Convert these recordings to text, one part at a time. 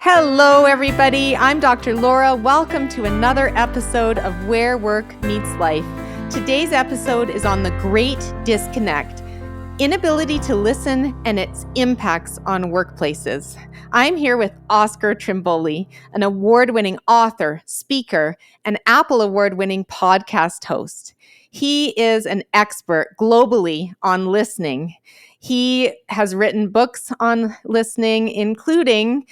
Hello, everybody. I'm Dr. Laura. Welcome to another episode of Where Work Meets Life. Today's episode is on the Great Disconnect, inability to listen and its impacts on workplaces. I'm here with Oscar Trimboli, an award-winning author, speaker, and Apple Award-winning podcast host. He is an expert globally on listening. He has written books on listening, including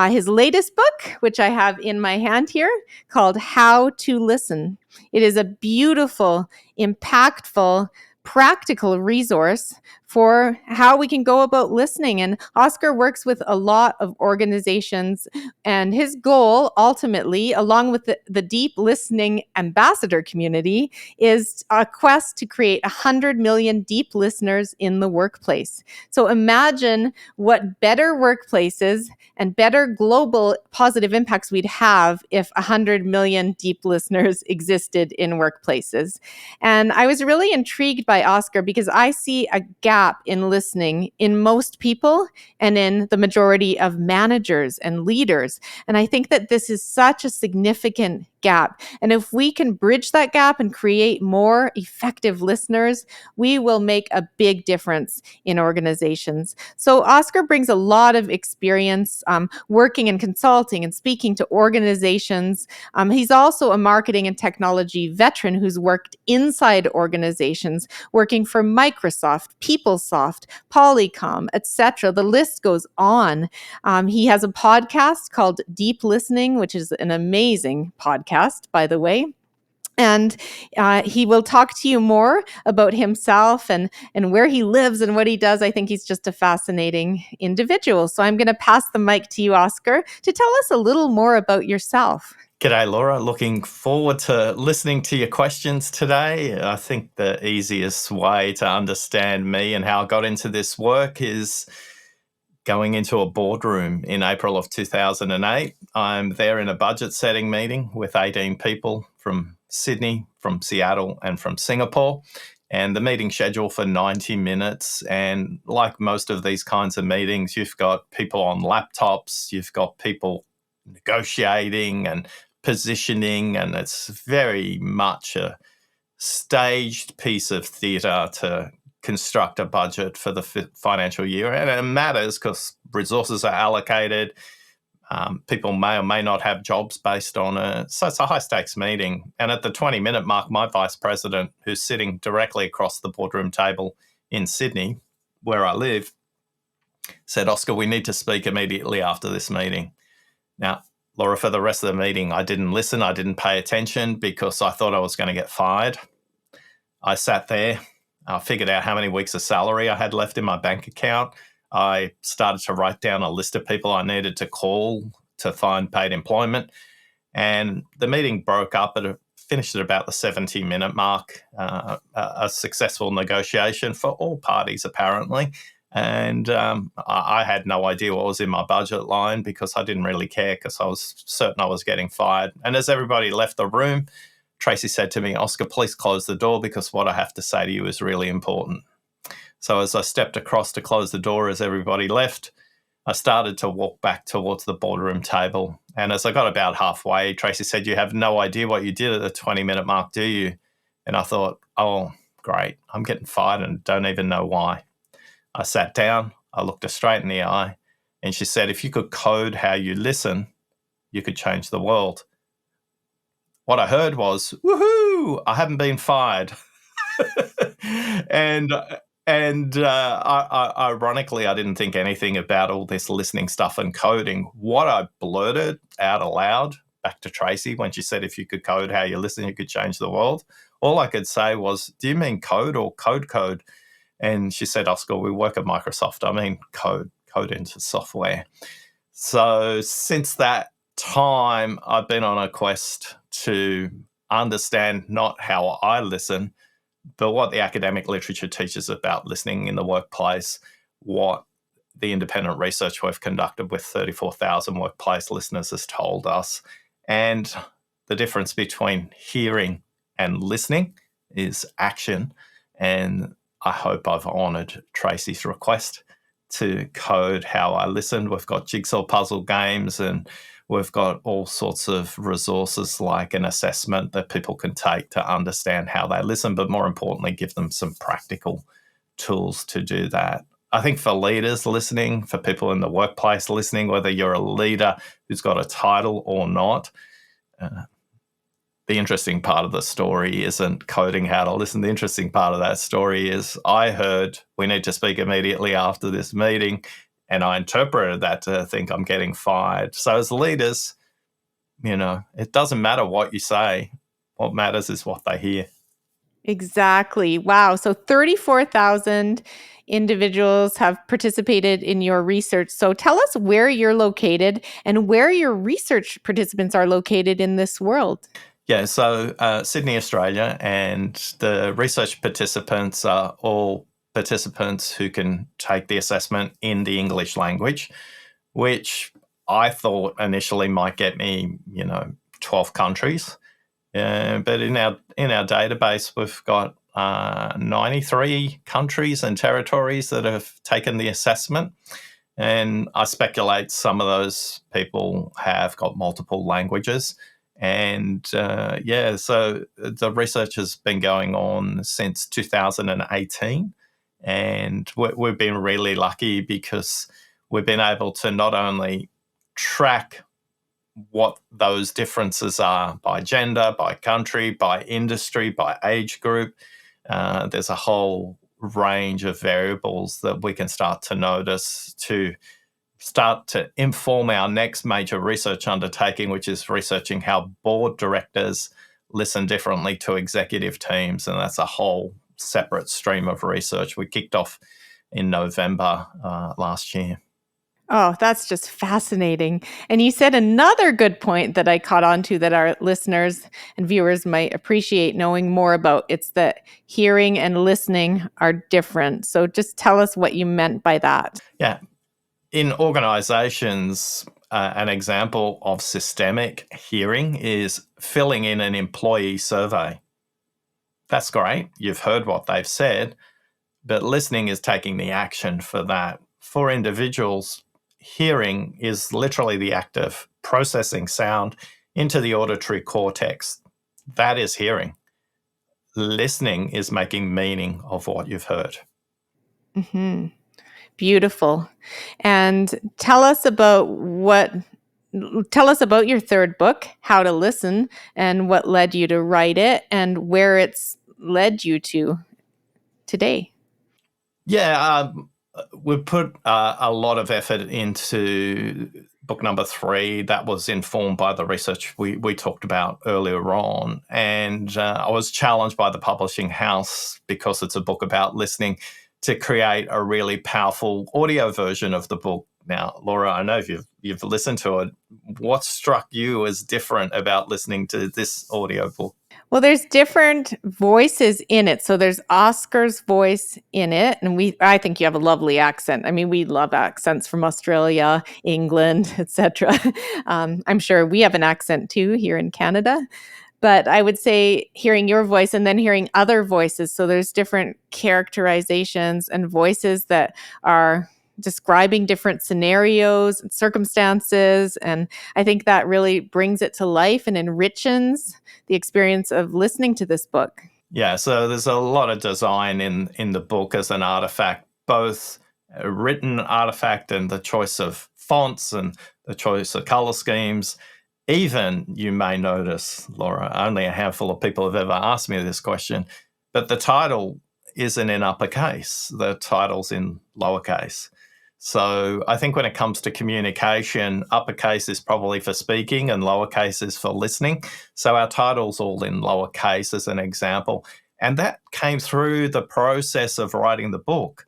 his latest book, which I have in my hand here, called How to Listen. It is a beautiful, impactful, practical resource for how we can go about listening. And Oscar works with a lot of organizations, and his goal ultimately, along with the deep listening ambassador community, is a quest to create 100 million deep listeners in the workplace. So imagine what better workplaces and better global positive impacts we'd have if 100 million deep listeners existed in workplaces. And I was really intrigued by Oscar because I see a gap in listening in most people and in the majority of managers and leaders. And I think that this is such a significant gap. And if we can bridge that gap and create more effective listeners, we will make a big difference in organizations. So Oscar brings a lot of experience working and consulting and speaking to organizations. He's also a marketing and technology veteran who's worked inside organizations, working for Microsoft, PeopleSoft, Polycom, etc. The list goes on. He has a podcast called Deep Listening, which is an amazing podcast, by the way. And he will talk to you more about himself and where he lives and what he does. I think he's just a fascinating individual. So I'm going to pass the mic to you, Oscar, to tell us a little more about yourself. G'day, Laura. Looking forward to listening to your questions today. I think the easiest way to understand me and how I got into this work is going into a boardroom in April of 2008. I'm there in a budget setting meeting with 18 people from Sydney, from Seattle, and from Singapore. And the meeting's scheduled for 90 minutes. And like most of these kinds of meetings, you've got people on laptops, you've got people negotiating and positioning, and it's very much a staged piece of theatre to construct a budget for the financial year. And it matters because resources are allocated. People may or may not have jobs based on it. So it's a high-stakes meeting. And at the 20-minute mark, my vice president, who's sitting directly across the boardroom table in Sydney, where I live, said, "Oscar, we need to speak immediately after this meeting." Now, Laura, for the rest of the meeting, I didn't listen. I didn't pay attention because I thought I was going to get fired. I sat there. I figured out how many weeks of salary I had left in my bank account. I started to write down a list of people I needed to call to find paid employment. And the meeting broke up finished at about the 70-minute mark, a successful negotiation for all parties, apparently. And I had no idea what was in my budget line because I didn't really care because I was certain I was getting fired. And as everybody left the room, Tracy said to me, "Oscar, please close the door because what I have to say to you is really important." So as I stepped across to close the door as everybody left, I started to walk back towards the boardroom table. And as I got about halfway, Tracy said, "You have no idea what you did at the 20-minute mark, do you?" And I thought, oh, great, I'm getting fired and don't even know why. I sat down, I looked her straight in the eye, and she said, "If you could code how you listen, you could change the world." What I heard was, "Woohoo, I haven't been fired." and ironically, I didn't think anything about all this listening stuff and coding. What I blurted out aloud back to Tracy when she said, "If you could code how you listen, you could change the world," all I could say was, "Do you mean code or code?" And she said, "Oscar, we work at Microsoft. I mean code into software." So since that time, I've been on a quest to understand not how I listen, but what the academic literature teaches about listening in the workplace, what the independent research we've conducted with 34,000 workplace listeners has told us. And the difference between hearing and listening is action. And I hope I've honoured Tracy's request to code how I listen. We've got jigsaw puzzle games, and we've got all sorts of resources like an assessment that people can take to understand how they listen, but more importantly, give them some practical tools to do that. I think for leaders listening, for people in the workplace listening, whether you're a leader who's got a title or not, the interesting part of the story isn't coding how to listen. The interesting part of that story is I heard we need to speak immediately after this meeting, and I interpreted that to think I'm getting fired. So as leaders, it doesn't matter what you say. What matters is what they hear. Exactly. Wow. So 34,000 individuals have participated in your research. So tell us where you're located and where your research participants are located in this world. Yeah, so Sydney, Australia, and the research participants are all participants who can take the assessment in the English language, which I thought initially might get me, 12 countries. But in our database, we've got 93 countries and territories that have taken the assessment. And I speculate some of those people have got multiple languages. And so the research has been going on since 2018. And we've been really lucky because we've been able to not only track what those differences are by gender, by country, by industry, by age group. There's a whole range of variables that we can start to notice to start to inform our next major research undertaking, which is researching how board directors listen differently to executive teams. And that's a whole separate stream of research. We kicked off in November last year. Oh, that's just fascinating. And you said another good point that I caught on to that our listeners and viewers might appreciate knowing more about. It's that hearing and listening are different. So just tell us what you meant by that. Yeah. In organizations, an example of systemic hearing is filling in an employee survey. That's great. You've heard what they've said, but listening is taking the action for that. For individuals, hearing is literally the act of processing sound into the auditory cortex. That is hearing. Listening is making meaning of what you've heard. Mm-hmm. Beautiful. And tell us about your third book, How to Listen, and what led you to write it and where it's led you to today. Yeah, we've put a lot of effort into book number 3. That was informed by the research we talked about earlier on. And I was challenged by the publishing house, because it's a book about listening, to create a really powerful audio version of the book. Now, Laura, I know you've listened to it. What struck you as different about listening to this audio book? Well, there's different voices in it. So there's Oscar's voice in it, and I think you have a lovely accent. I mean, we love accents from Australia, England, etc. I'm sure we have an accent too here in Canada. But I would say hearing your voice and then hearing other voices. So there's different characterizations and voices that are describing different scenarios and circumstances. And I think that really brings it to life and enriches the experience of listening to this book. Yeah, so there's a lot of design in the book as an artifact, both a written artifact and the choice of fonts and the choice of color schemes. Even, you may notice, Laura, only a handful of people have ever asked me this question, but the title isn't in uppercase. The title's in lowercase. So I think when it comes to communication, uppercase is probably for speaking and lowercase is for listening. So our title's all in lowercase as an example. And that came through the process of writing the book.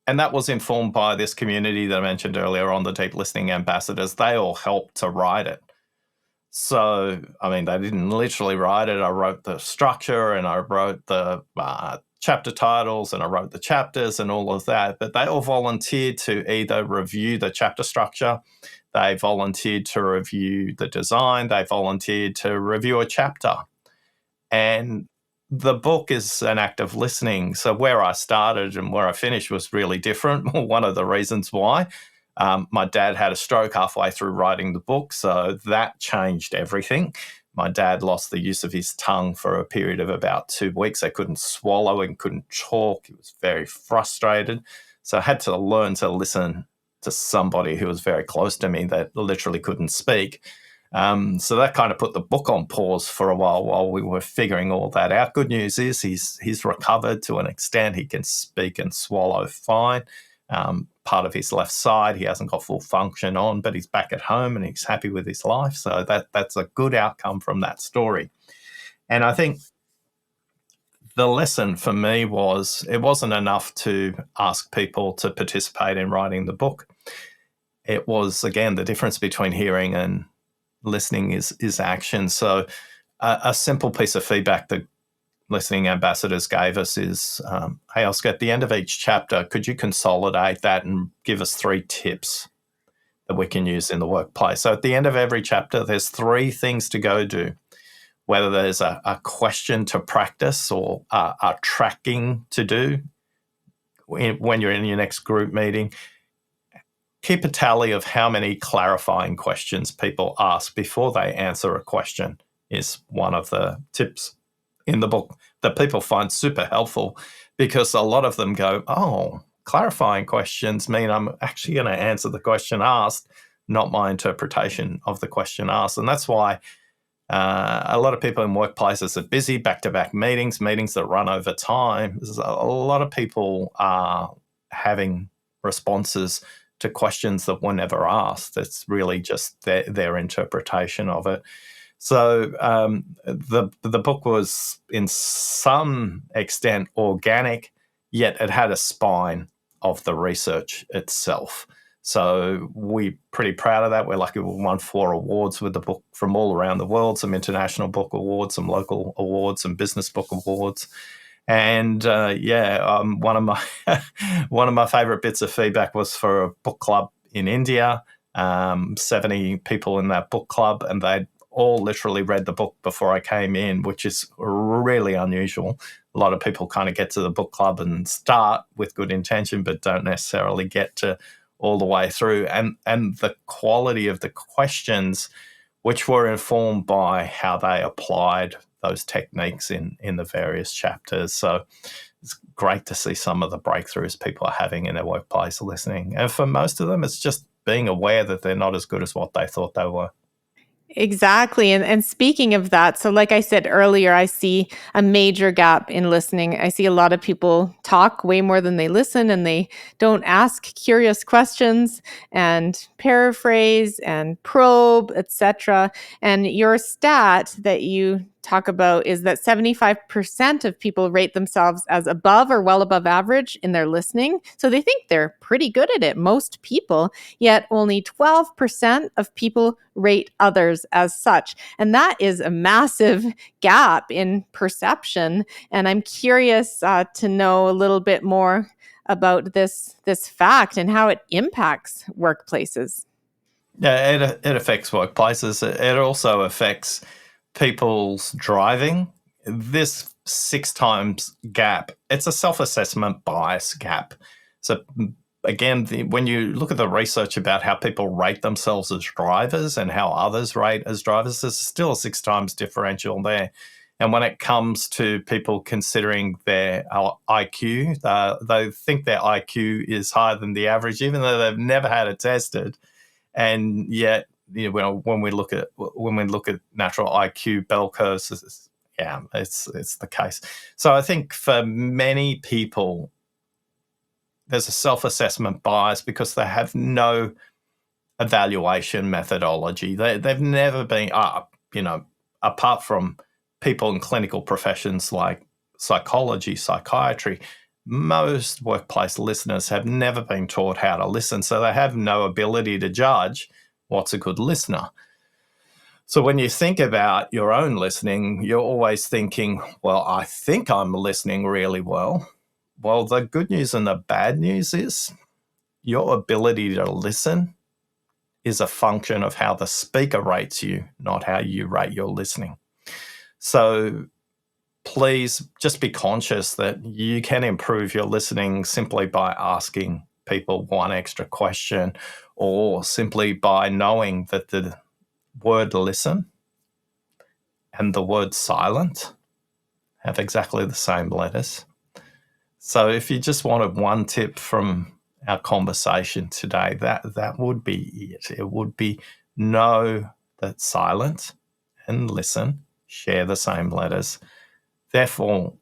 And that was informed by this community that I mentioned earlier on, the Deep Listening Ambassadors. They all helped to write it. So, I mean, they didn't literally write it. I wrote the structure and I wrote the chapter titles and I wrote the chapters and all of that. But they all volunteered to either review the chapter structure, they volunteered to review the design, they volunteered to review a chapter. And the book is an act of listening. So where I started and where I finished was really different. One of the reasons why. My dad had a stroke halfway through writing the book, so that changed everything. My dad lost the use of his tongue for a period of about 2 weeks. I couldn't swallow and couldn't talk. He was very frustrated. So I had to learn to listen to somebody who was very close to me that literally couldn't speak. So that kind of put the book on pause for a while we were figuring all that out. Good news is he's recovered to an extent. He can speak and swallow fine. Part of his left side, he hasn't got full function on, but he's back at home and he's happy with his life. So that's a good outcome from that story. And I think the lesson for me was it wasn't enough to ask people to participate in writing the book. It was, again, the difference between hearing and listening is action. So a simple piece of feedback that listening ambassadors gave us is, hey, Oscar, at the end of each chapter, could you consolidate that and give us 3 tips that we can use in the workplace? So at the end of every chapter, there's 3 things to go do, whether there's a question to practice or a tracking to do when you're in your next group meeting. Keep a tally of how many clarifying questions people ask before they answer a question is one of the tips in the book that people find super helpful, because a lot of them go, oh, clarifying questions mean I'm actually going to answer the question asked, not my interpretation of the question asked. And that's why a lot of people in workplaces are busy, back-to-back meetings that run over time. A lot of people are having responses to questions that were never asked. It's really just their interpretation of it. So the book was, in some extent, organic, yet it had a spine of the research itself. So we're pretty proud of that. We're lucky we won 4 awards with the book from all around the world, some international book awards, some local awards, some business book awards. And one of my favorite bits of feedback was for a book club in India. 70 people in that book club, and they'd all literally read the book before I came in, which is really unusual. A lot of people kind of get to the book club and start with good intention, but don't necessarily get to all the way through. And the quality of the questions, which were informed by how they applied those techniques in the various chapters. So it's great to see some of the breakthroughs people are having in their workplace listening. And for most of them, it's just being aware that they're not as good as what they thought they were. Exactly. And speaking of that, so like I said earlier, I see a major gap in listening. I see a lot of people talk way more than they listen, and they don't ask curious questions and paraphrase and probe, etc. And your stat that you talk about is that 75% of people rate themselves as above or well above average in their listening. So they think they're pretty good at it, most people, yet only 12% of people rate others as such. And that is a massive gap in perception. And I'm curious to know a little bit more about this fact and how it impacts workplaces. Yeah, it affects workplaces. It also affects people's driving. This 6 times gap, it's a self-assessment bias gap. So again, when you look at the research about how people rate themselves as drivers and how others rate as drivers, there's still a 6 times differential there. And when it comes to people considering their IQ, they think their IQ is higher than the average, even though they've never had it tested. And yet, when we look at natural IQ bell curves, it's the case. So I think for many people, there's a self-assessment bias because they have no evaluation methodology. They've never been, apart from people in clinical professions like psychology, psychiatry, most workplace listeners have never been taught how to listen, so they have no ability to judge what's a good listener. So when you think about your own listening, you're always thinking, well, I think I'm listening really well. Well, the good news and the bad news is your ability to listen is a function of how the speaker rates you, not how you rate your listening. So please just be conscious that you can improve your listening simply by asking people one extra question, or simply by knowing that the word listen and the word silent have exactly the same letters. So if you just wanted one tip from our conversation today, that would be it. It would be know that silent and listen share the same letters. Therefore,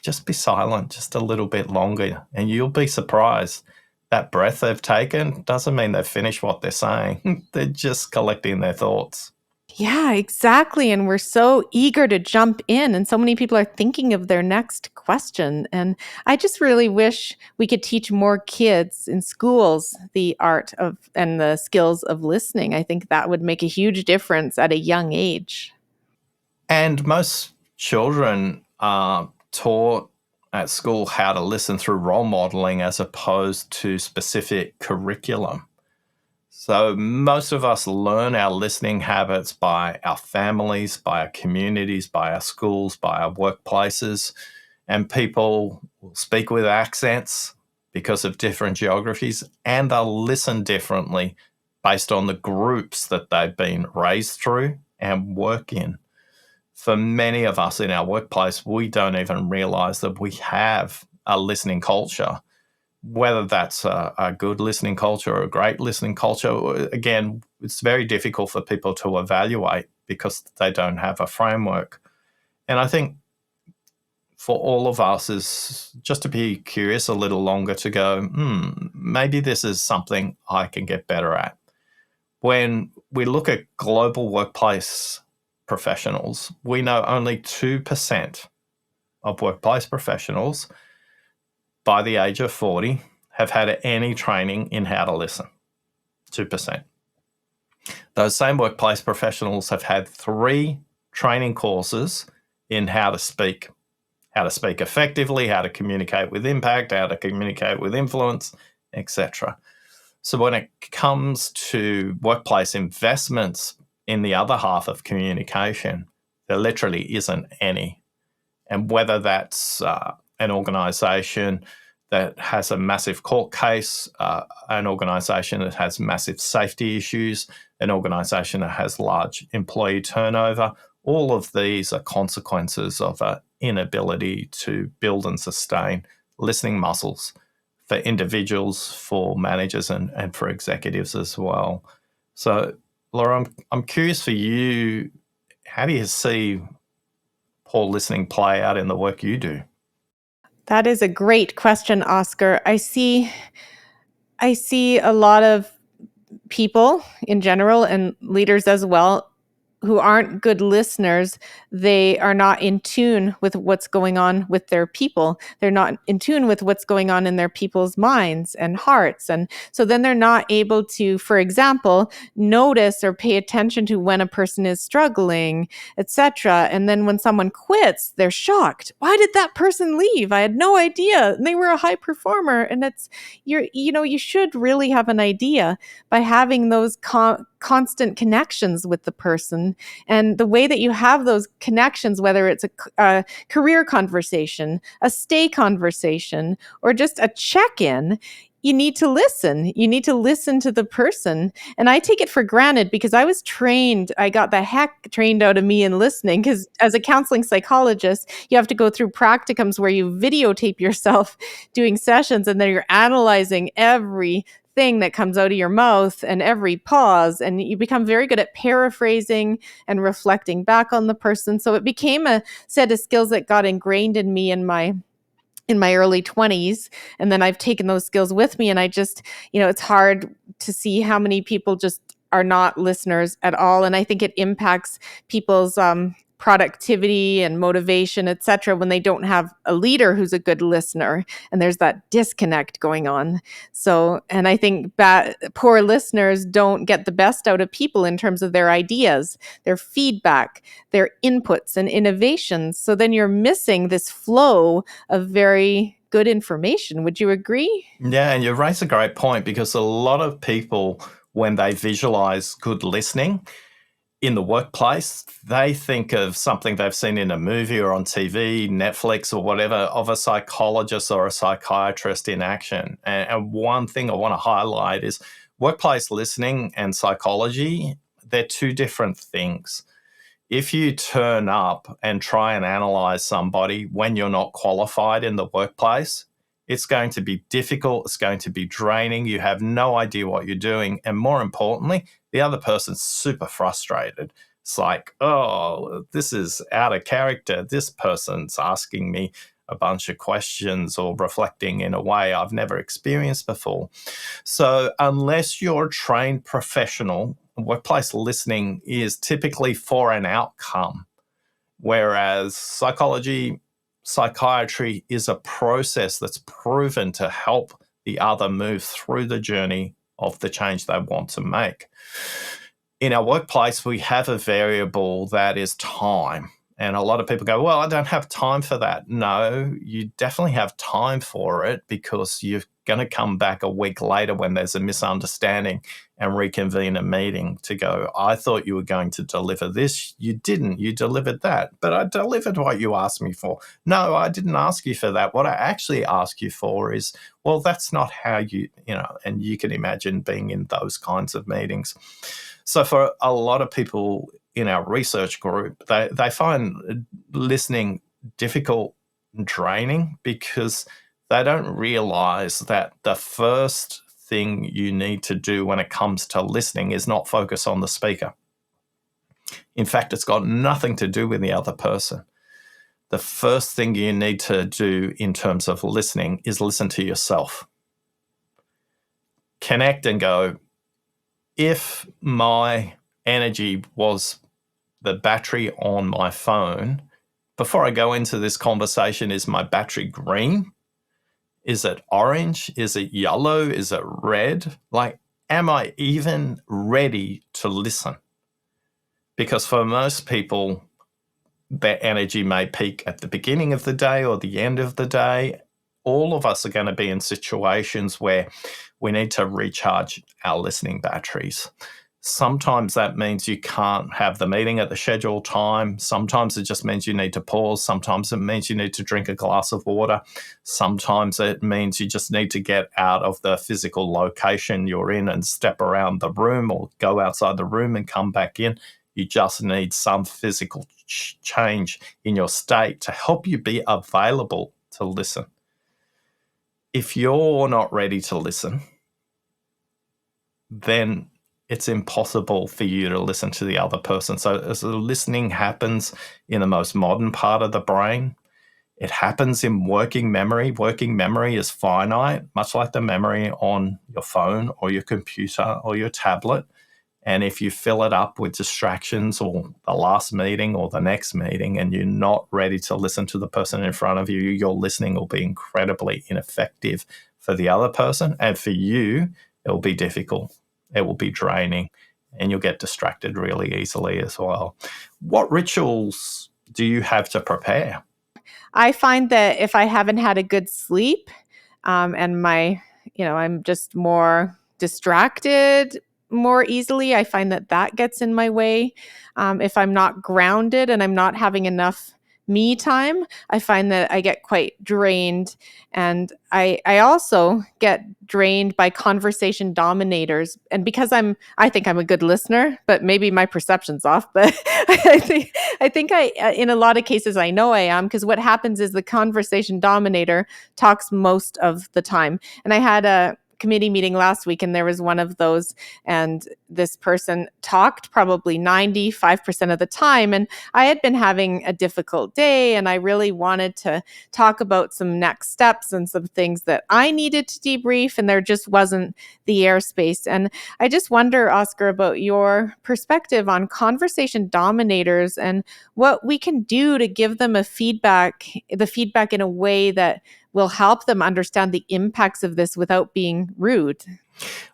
just be silent just a little bit longer, and you'll be surprised. That breath they've taken doesn't mean they've finished what they're saying. They're just collecting their thoughts. Yeah, exactly. And we're so eager to jump in, and so many people are thinking of their next question. And I just really wish we could teach more kids in schools the art of and the skills of listening. I think that would make a huge difference at a young age. And most children are taught at school how to listen through role modeling as opposed to specific curriculum. So most of us learn our listening habits by our families, by our communities, by our schools, by our workplaces, and people will speak with accents because of different geographies, and they'll listen differently based on the groups that they've been raised through and work in. For many of us in our workplace, we don't even realize that we have a listening culture. Whether that's a good listening culture or a great listening culture, again, it's very difficult for people to evaluate because they don't have a framework. And I think for all of us is just to be curious a little longer, to go, maybe this is something I can get better at. When we look at global workplace professionals, we know only 2% of workplace professionals by the age of 40 have had any training in how to listen. 2%. Those same workplace professionals have had 3 training courses in how to speak effectively, how to communicate with impact, how to communicate with influence, etc. So when it comes to workplace investments in the other half of communication, there literally isn't any. And whether that's an organisation that has a massive court case, an organisation that has massive safety issues, an organisation that has large employee turnover, all of these are consequences of an inability to build and sustain listening muscles for individuals, for managers, and for executives as well. So, Laura, I'm curious for you, how do you see poor listening play out in the work you do? That is a great question, Oscar. I see a lot of people in general and leaders as well who aren't good listeners. They are not in tune with what's going on with their people. They're not in tune with what's going on in their people's minds and hearts. And so then they're not able to, for example, notice or pay attention to when a person is struggling, etc. And then when someone quits, they're shocked. Why did that person leave? I had no idea. And they were a high performer. And you should really have an idea by having those constant connections with the person. And the way that you have those connections, whether it's a career conversation, a stay conversation, or just a check-in, you need to listen. You need to listen to the person. And I take it for granted because I was trained, I got the heck trained out of me in listening, because as a counseling psychologist, you have to go through practicums where you videotape yourself doing sessions, and then you're analyzing every thing that comes out of your mouth and every pause, and you become very good at paraphrasing and reflecting back on the person. So it became a set of skills that got ingrained in me in my early 20s, and then I've taken those skills with me. And I just, it's hard to see how many people just are not listeners at all. And I think it impacts people's productivity and motivation, etc., when they don't have a leader who's a good listener, and there's that disconnect going on. So, and I think poor listeners don't get the best out of people in terms of their ideas, their feedback, their inputs and innovations. So then you're missing this flow of very good information. Would you agree? Yeah, and you raise a great point, because a lot of people, when they visualize good listening, in the workplace, they think of something they've seen in a movie or on TV, Netflix or whatever, of a psychologist or a psychiatrist in action. And one thing I want to highlight is workplace listening and psychology, they're two different things. If you turn up and try and analyze somebody when you're not qualified in the workplace, it's going to be difficult. It's going to be draining. You have no idea what you're doing. And more importantly, the other person's super frustrated. It's like, oh, this is out of character. This person's asking me a bunch of questions or reflecting in a way I've never experienced before. So unless you're a trained professional, workplace listening is typically for an outcome, whereas psychiatry is a process that's proven to help the other move through the journey of the change they want to make. In our workplace, we have a variable that is time. And a lot of people go, well, I don't have time for that. No, you definitely have time for it, because you're going to come back a week later when there's a misunderstanding and reconvene a meeting to go, I thought you were going to deliver this. You didn't. You delivered that. But I delivered what you asked me for. No, I didn't ask you for that. What I actually asked you for is, well, that's not how and you can imagine being in those kinds of meetings. So for a lot of people in our research group, they find listening difficult and draining, because they don't realize that the first thing you need to do when it comes to listening is not focus on the speaker. In fact, it's got nothing to do with the other person. The first thing you need to do in terms of listening is listen to yourself. Connect and go, if my energy was the battery on my phone, before I go into this conversation, is my battery green? Is it orange? Is it yellow? Is it red? Like, am I even ready to listen? Because for most people, their energy may peak at the beginning of the day or the end of the day. All of us are going to be in situations where we need to recharge our listening batteries. Sometimes that means you can't have the meeting at the scheduled time. Sometimes it just means you need to pause. Sometimes it means you need to drink a glass of water. Sometimes it means you just need to get out of the physical location you're in and step around the room, or go outside the room and come back in. You just need some physical change in your state to help you be available to listen. If you're not ready to listen, then it's impossible for you to listen to the other person. So as the listening happens in the most modern part of the brain, it happens in working memory. Working memory is finite, much like the memory on your phone or your computer or your tablet. And if you fill it up with distractions, or the last meeting or the next meeting, and you're not ready to listen to the person in front of you, your listening will be incredibly ineffective for the other person. And for you, it will be difficult. It will be draining, and you'll get distracted really easily as well. What rituals do you have to prepare? I find that if I haven't had a good sleep, and I'm just more distracted more easily, I find that gets in my way. If I'm not grounded and I'm not having enough me time, I find that I get quite drained. And I also get drained by conversation dominators. And because I think I'm a good listener, but maybe my perception's off. But I think in a lot of cases, I know I am, because what happens is the conversation dominator talks most of the time. And I had a committee meeting last week, and there was one of those, and this person talked probably 95% of the time, and I had been having a difficult day, and I really wanted to talk about some next steps and some things that I needed to debrief, and there just wasn't the airspace. And I just wonder, Oscar, about your perspective on conversation dominators and what we can do to give them the feedback in a way that will help them understand the impacts of this without being rude.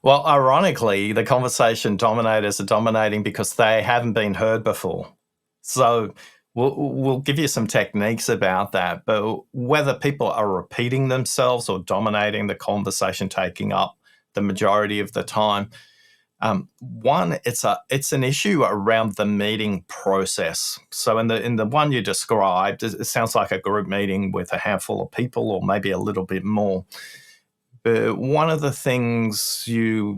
Well, ironically, the conversation dominators are dominating because they haven't been heard before. So we'll give you some techniques about that. But whether people are repeating themselves or dominating the conversation, taking up the majority of the time, One, it's an issue around the meeting process. So in the one you described, it sounds like a group meeting with a handful of people, or maybe a little bit more. But one of the things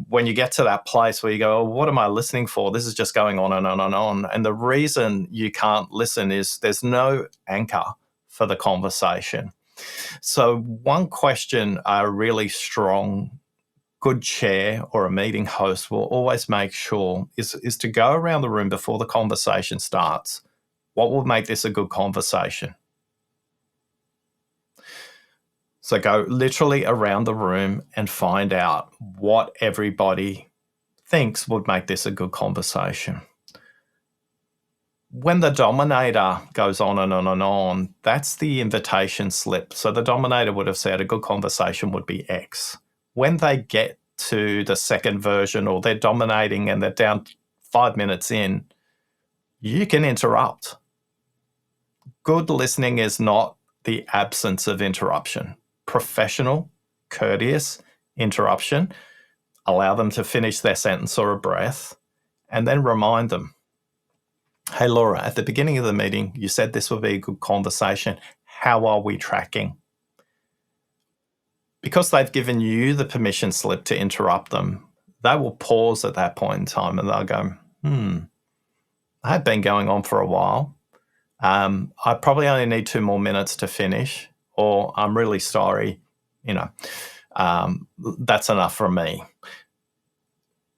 when you get to that place where you go, oh, what am I listening for? This is just going on and on and on. And the reason you can't listen is there's no anchor for the conversation. So one question a really strong, good chair or a meeting host will always make sure is to go around the room before the conversation starts. What will make this a good conversation? So go literally around the room and find out what everybody thinks would make this a good conversation. When the dominator goes on and on and on, that's the invitation slip. So the dominator would have said a good conversation would be X. When they get to the second version, or they're dominating and they're down 5 minutes in, you can interrupt. Good listening is not the absence of interruption. Professional, courteous interruption. Allow them to finish their sentence or a breath, and then remind them, hey, Laura, at the beginning of the meeting, you said this would be a good conversation. How are we tracking? Because they've given you the permission slip to interrupt them, they will pause at that point in time and they'll go, I have been going on for a while. I probably only need 2 more minutes to finish, or I'm really sorry, that's enough from me.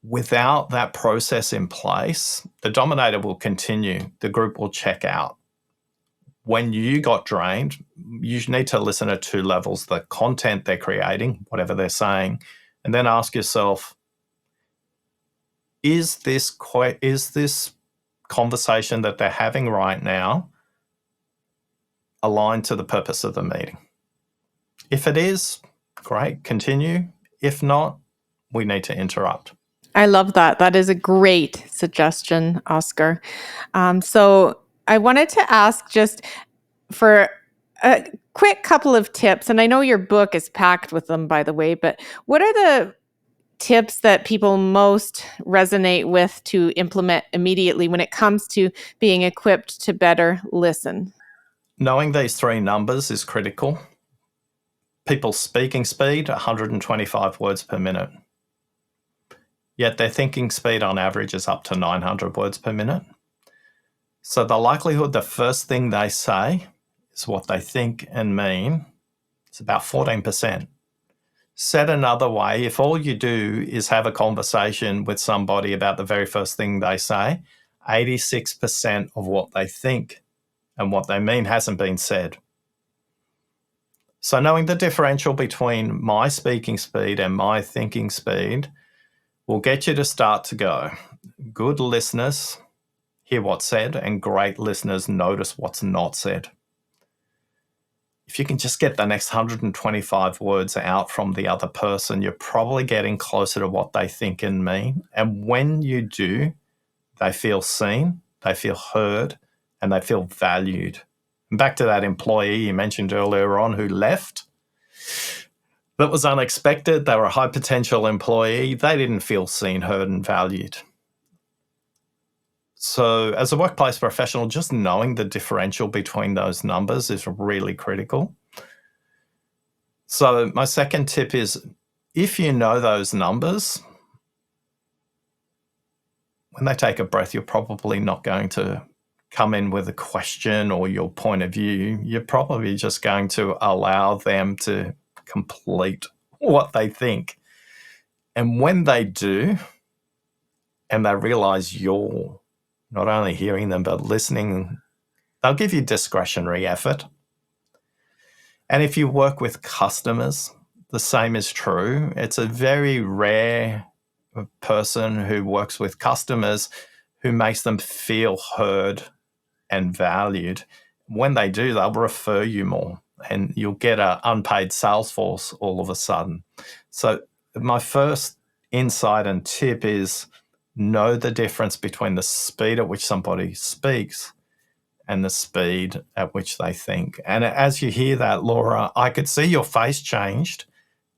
Without that process in place, the dominator will continue. The group will check out. When you got drained, you need to listen at 2 levels: the content they're creating, whatever they're saying, and then ask yourself, is this conversation that they're having right now aligned to the purpose of the meeting? If it is, great, continue. If not, we need to interrupt. I love that. That is a great suggestion, Oscar. So I wanted to ask, just for a quick couple of tips, and I know your book is packed with them, by the way, but what are the tips that people most resonate with to implement immediately when it comes to being equipped to better listen? Knowing these 3 numbers is critical. People's speaking speed, 125 words per minute. Yet their thinking speed on average is up to 900 words per minute. So the likelihood the first thing they say is what they think and mean is about 14%. Said another way, if all you do is have a conversation with somebody about the very first thing they say, 86% of what they think and what they mean hasn't been said. So knowing the differential between my speaking speed and my thinking speed will get you to start to go. Good listeners hear what's said, and great listeners notice what's not said. If you can just get the next 125 words out from the other person, you're probably getting closer to what they think and mean. And when you do, they feel seen, they feel heard, and they feel valued. And back to that employee you mentioned earlier on who left. That was unexpected. They were a high potential employee. They didn't feel seen, heard, and valued. So as a workplace professional, just knowing the differential between those numbers is really critical. So my second tip is, if you know those numbers, when they take a breath, you're probably not going to come in with a question or your point of view. You're probably just going to allow them to complete what they think. And when they do, and they realize you're not only hearing them, but listening, they'll give you discretionary effort. And if you work with customers, the same is true. It's a very rare person who works with customers who makes them feel heard and valued. When they do, they'll refer you more, and you'll get an unpaid sales force all of a sudden. So my first insight and tip is, know the difference between the speed at which somebody speaks and the speed at which they think. And as you hear that, Laura, I could see your face changed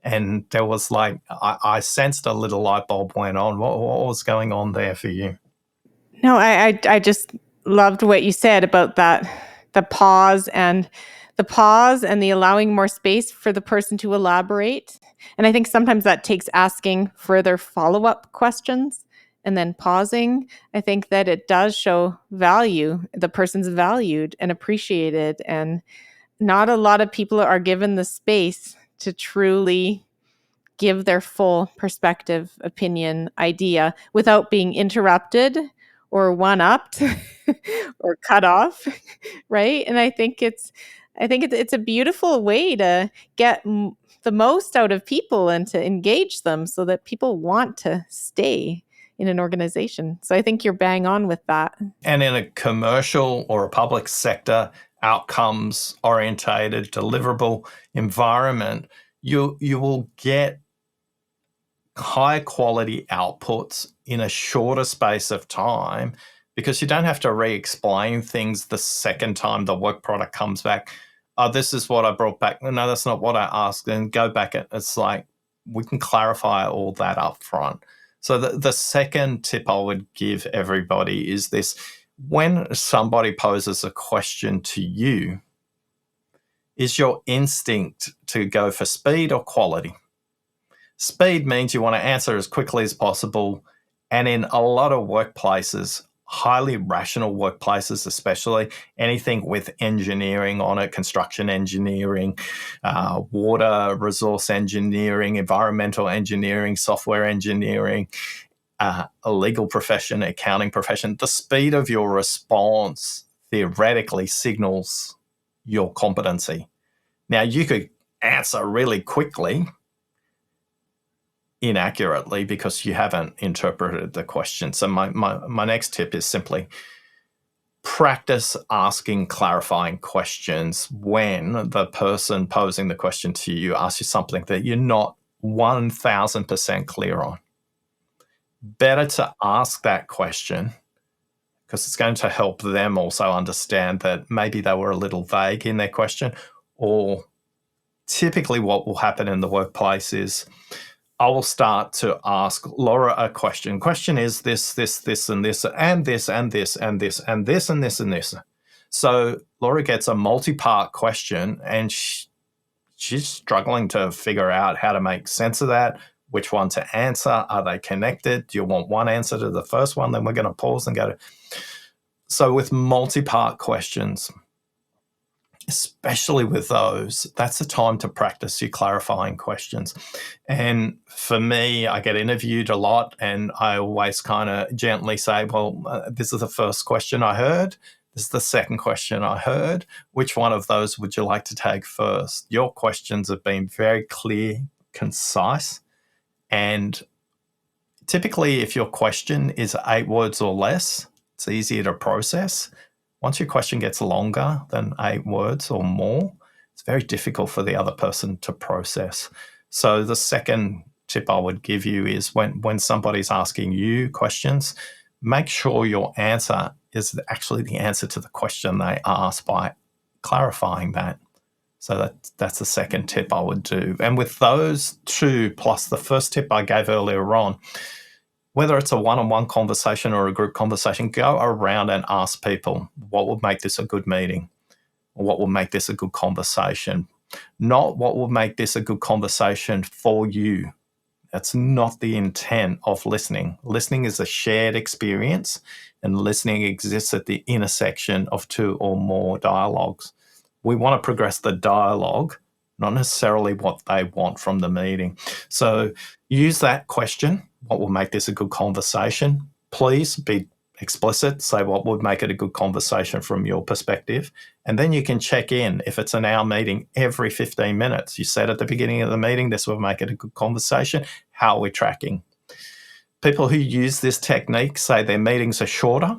And there was like, I sensed a little light bulb went on. What was going on there for you? No, I just loved what you said about that, the pause and the allowing more space for the person to elaborate. And I think sometimes that takes asking further follow-up questions and then pausing. I think that it does show value. The person's valued and appreciated, and not a lot of people are given the space to truly give their full perspective, opinion, idea without being interrupted or one-upped or cut off, right? And I think it's a beautiful way to get the most out of people and to engage them so that people want to stay in an organization. So I think you're bang on with that. And in a commercial or a public sector, outcomes orientated, deliverable environment, you will get high quality outputs in a shorter space of time because you don't have to re-explain things the second time the work product comes back. Oh, this is what I brought back. No, that's not what I asked. And go back. It's like we can clarify all that up front. So the second tip I would give everybody is this: when somebody poses a question to you, is your instinct to go for speed or quality? Speed means you want to answer as quickly as possible. And in a lot of workplaces, highly rational workplaces, especially anything with engineering on it, construction engineering, water resource engineering, environmental engineering, software engineering, a legal profession, accounting profession, the speed of your response theoretically signals your competency. Now, you could answer really quickly, inaccurately, because you haven't interpreted the question. So my next tip is simply practice asking clarifying questions when the person posing the question to you asks you something that you're not 1000% clear on. Better to ask that question because it's going to help them also understand that maybe they were a little vague in their question. Or typically what will happen in the workplace is I will start to ask Laura a question. Question is this, and this, and this, and this, and this, and this, and this, and this. So Laura gets a multi-part question, and she's struggling to figure out how to make sense of that, which one to answer. Are they connected? Do you want one answer to the first one? Then we're going to pause and go to... So with multi-part questions, especially with those, that's the time to practice your clarifying questions. And for me, I get interviewed a lot, and I always kind of gently say, well, this is the first question I heard. This is the second question I heard. Which one of those would you like to take first? Your questions have been very clear, concise, and typically if your question is 8 words or less, it's easier to process. Once your question gets longer than 8 words or more, it's very difficult for the other person to process. So the second tip I would give you is when somebody's asking you questions, make sure your answer is actually the answer to the question they asked by clarifying that. So that's the second tip I would do. And with those two, plus the first tip I gave earlier on, whether it's a one-on-one conversation or a group conversation, go around and ask people, what would make this a good meeting? Or what will make this a good conversation? Not what will make this a good conversation for you. That's not the intent of listening. Listening is a shared experience, and listening exists at the intersection of 2 or more dialogues. We want to progress the dialogue, not necessarily what they want from the meeting. So use that question. What will make this a good conversation? Please be explicit. Say what would make it a good conversation from your perspective. And then you can check in. If it's an hour meeting, every 15 minutes. You said at the beginning of the meeting, this will make it a good conversation. How are we tracking? People who use this technique say their meetings are shorter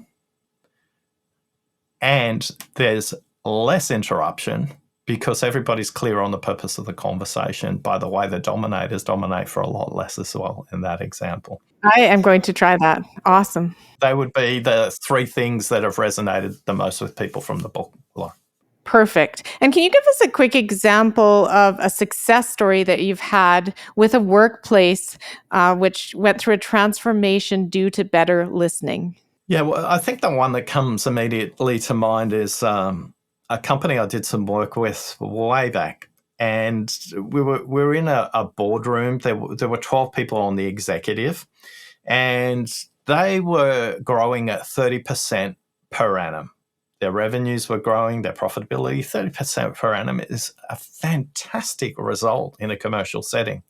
and there's less interruption because everybody's clear on the purpose of the conversation. By the way, the dominators dominate for a lot less as well in that example. I am going to try that. Awesome. They would be the 3 things that have resonated the most with people from the book. Perfect. And can you give us a quick example of a success story that you've had with a workplace which went through a transformation due to better listening? Yeah, well, I think the one that comes immediately to mind is a company I did some work with way back. And we were in a boardroom. There were 12 people on the executive, and they were growing at 30% per annum. Their revenues were growing, their profitability, 30% per annum is a fantastic result in a commercial setting.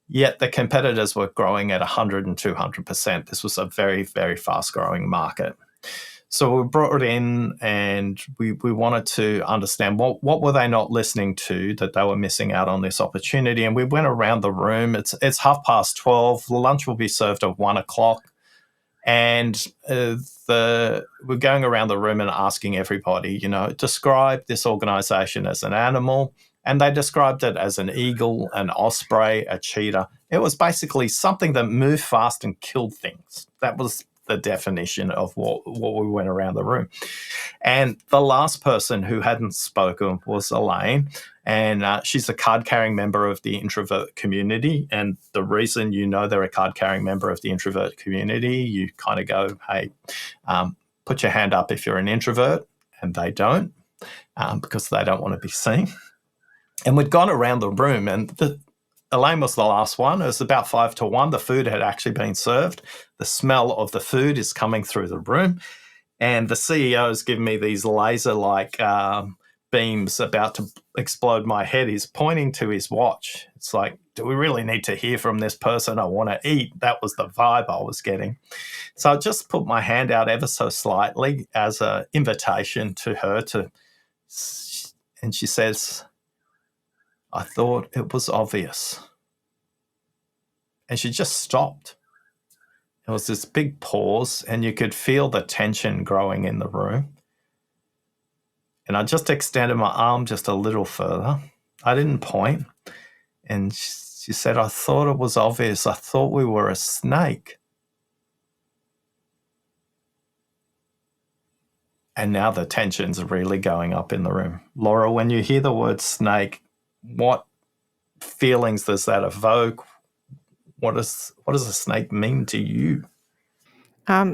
Yet the competitors were growing at 100 and 200%. This was a very, very fast growing market. So we brought it in and we wanted to understand what were they not listening to that they were missing out on this opportunity. And we went around the room. It's 12:30. Lunch will be served at 1:00. And we're going around the room and asking everybody, describe this organization as an animal. And they described it as an eagle, an osprey, a cheetah. It was basically something that moved fast and killed things. That was the definition of what we went around the room. And the last person who hadn't spoken was Elaine. And she's a card-carrying member of the introvert community. And the reason they're a card-carrying member of the introvert community, you kind of go, hey, put your hand up if you're an introvert. And they don't, because they don't want to be seen. And we'd gone around the room, and Elaine was the last one. It was about 5-1. The food had actually been served. The smell of the food is coming through the room. And the CEO has given me these laser-like beams about to explode my head. He's pointing to his watch. It's like, do we really need to hear from this person? I want to eat. That was the vibe I was getting. So I just put my hand out ever so slightly as an invitation to her and she says, I thought it was obvious. And she just stopped. There was this big pause, and you could feel the tension growing in the room. And I just extended my arm just a little further. I didn't point. And she said, I thought it was obvious. I thought we were a snake. And now the tension's really going up in the room. Laura, when you hear the word snake, what feelings does that evoke? What does a snake mean to you?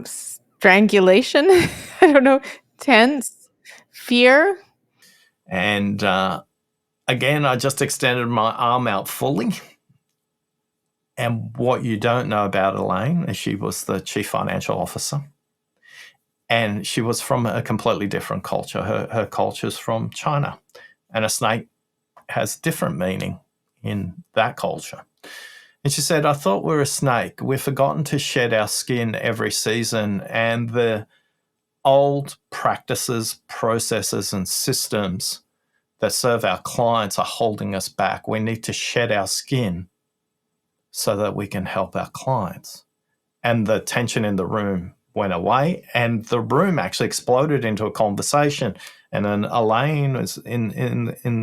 Strangulation. I don't know. Tense. Fear. And again, I just extended my arm out fully. And what you don't know about Elaine is she was the chief financial officer. And she was from a completely different culture. Her culture's from China. And a snake has different meaning in that culture. And she said, I thought we were a snake. We've forgotten to shed our skin every season. And the old practices, processes, and systems that serve our clients are holding us back. We need to shed our skin so that we can help our clients. And the tension in the room went away, and the room actually exploded into a conversation. And then Elaine was in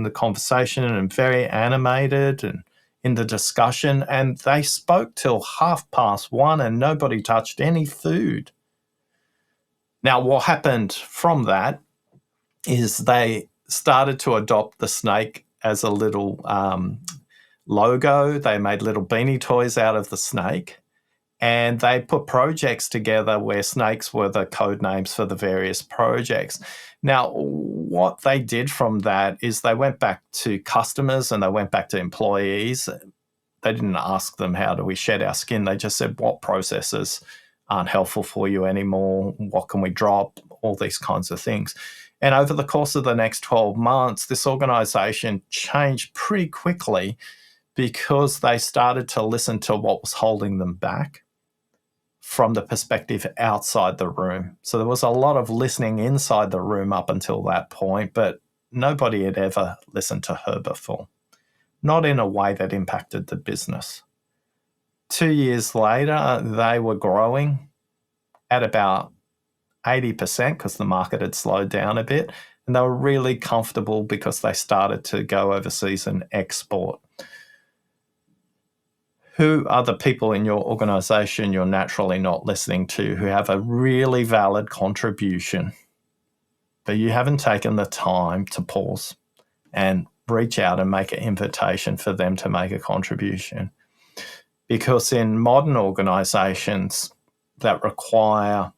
the conversation and very animated and in the discussion, and they spoke till 1:30, and nobody touched any food. Now, what happened from that is they started to adopt the snake as a little logo. They made little beanie toys out of the snake, and they put projects together where snakes were the code names for the various projects. Now, what they did from that is they went back to customers and they went back to employees. They didn't ask them, how do we shed our skin? They just said, what processes aren't helpful for you anymore? What can we drop? All these kinds of things. And over the course of the next 12 months, this organization changed pretty quickly because they started to listen to what was holding them back from the perspective outside the room. So there was a lot of listening inside the room up until that point, but nobody had ever listened to her before, not in a way that impacted the business. 2 years later, they were growing at about 80% because the market had slowed down a bit, and they were really comfortable because they started to go overseas and export. Who are the people in your organization you're naturally not listening to who have a really valid contribution but you haven't taken the time to pause and reach out and make an invitation for them to make a contribution. Because in modern organizations that require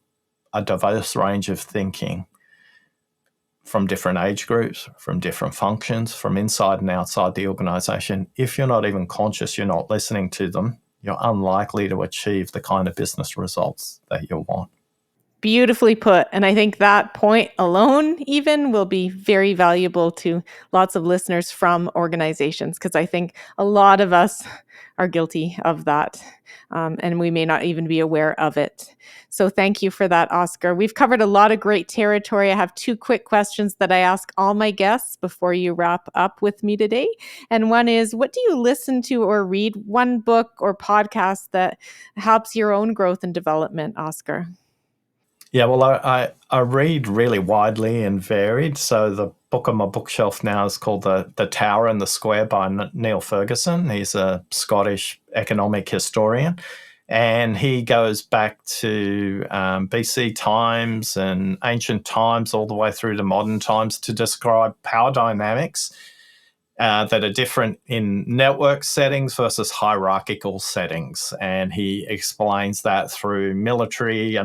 a diverse range of thinking from different age groups, from different functions, from inside and outside the organization, if you're not even conscious, you're not listening to them, you're unlikely to achieve the kind of business results that you want. Beautifully put. And I think that point alone even will be very valuable to lots of listeners from organizations, because I think a lot of us are guilty of that. And we may not even be aware of it. So thank you for that, Oscar. We've covered a lot of great territory. I have 2 quick questions that I ask all my guests before you wrap up with me today. And one is, what do you listen to or read? One book or podcast that helps your own growth and development, Oscar? Yeah, well, I read really widely and varied. So the book on my bookshelf now is called The Tower and the Square by Neil Ferguson. He's a Scottish economic historian, and he goes back to BC times and ancient times all the way through to modern times to describe power dynamics that are different in network settings versus hierarchical settings. And he explains that through military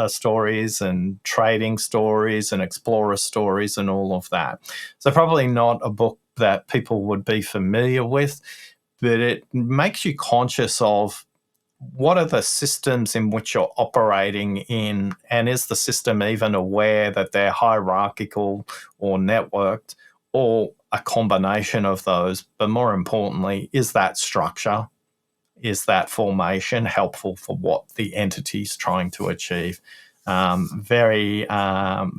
stories and trading stories and explorer stories and all of that. So probably not a book that people would be familiar with, but it makes you conscious of what are the systems in which you're operating in, and is the system even aware that they're hierarchical or networked, or a combination of those? But more importantly, is that structure, is that formation helpful for what the entity's trying to achieve? Very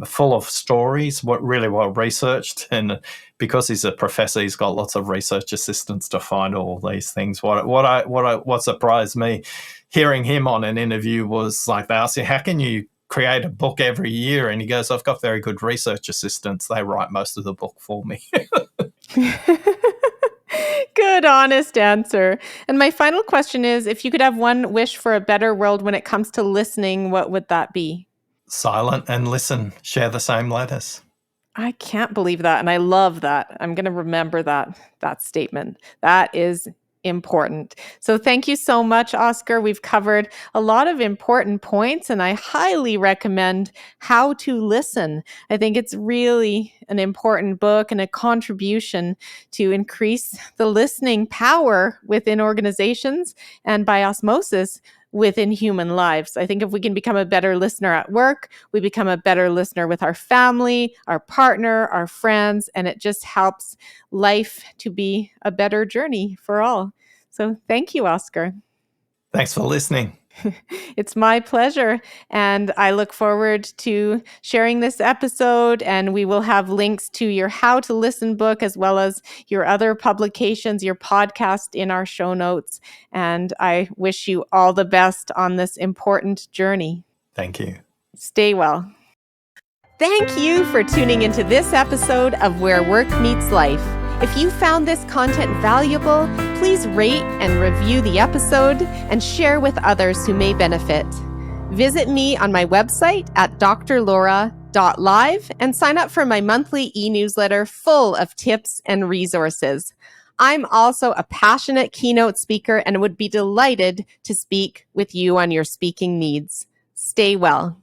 full of stories, really well researched, and because he's a professor, he's got lots of research assistants to find all these things. What surprised me hearing him on an interview was, like, they asked him, how can you create a book every year? And he goes, I've got very good research assistants. They write most of the book for me. Good, honest answer. And my final question is, if you could have one wish for a better world when it comes to listening, what would that be? Silent and listen, share the same letters. I can't believe that. And I love that. I'm going to remember that statement. That is important. So thank you so much, Oscar. We've covered a lot of important points, and I highly recommend How to Listen. I think it's really an important book and a contribution to increase the listening power within organizations and by osmosis within human lives. I think if we can become a better listener at work, we become a better listener with our family, our partner, our friends, and it just helps life to be a better journey for all. So thank you, Oscar. Thanks for listening. It's my pleasure. And I look forward to sharing this episode. And we will have links to your How to Listen book, as well as your other publications, your podcast, in our show notes. And I wish you all the best on this important journey. Thank you. Stay well. Thank you for tuning into this episode of Where Work Meets Life. If you found this content valuable, please rate and review the episode and share with others who may benefit. Visit me on my website at drlaura.live and sign up for my monthly e-newsletter full of tips and resources. I'm also a passionate keynote speaker and would be delighted to speak with you on your speaking needs. Stay well.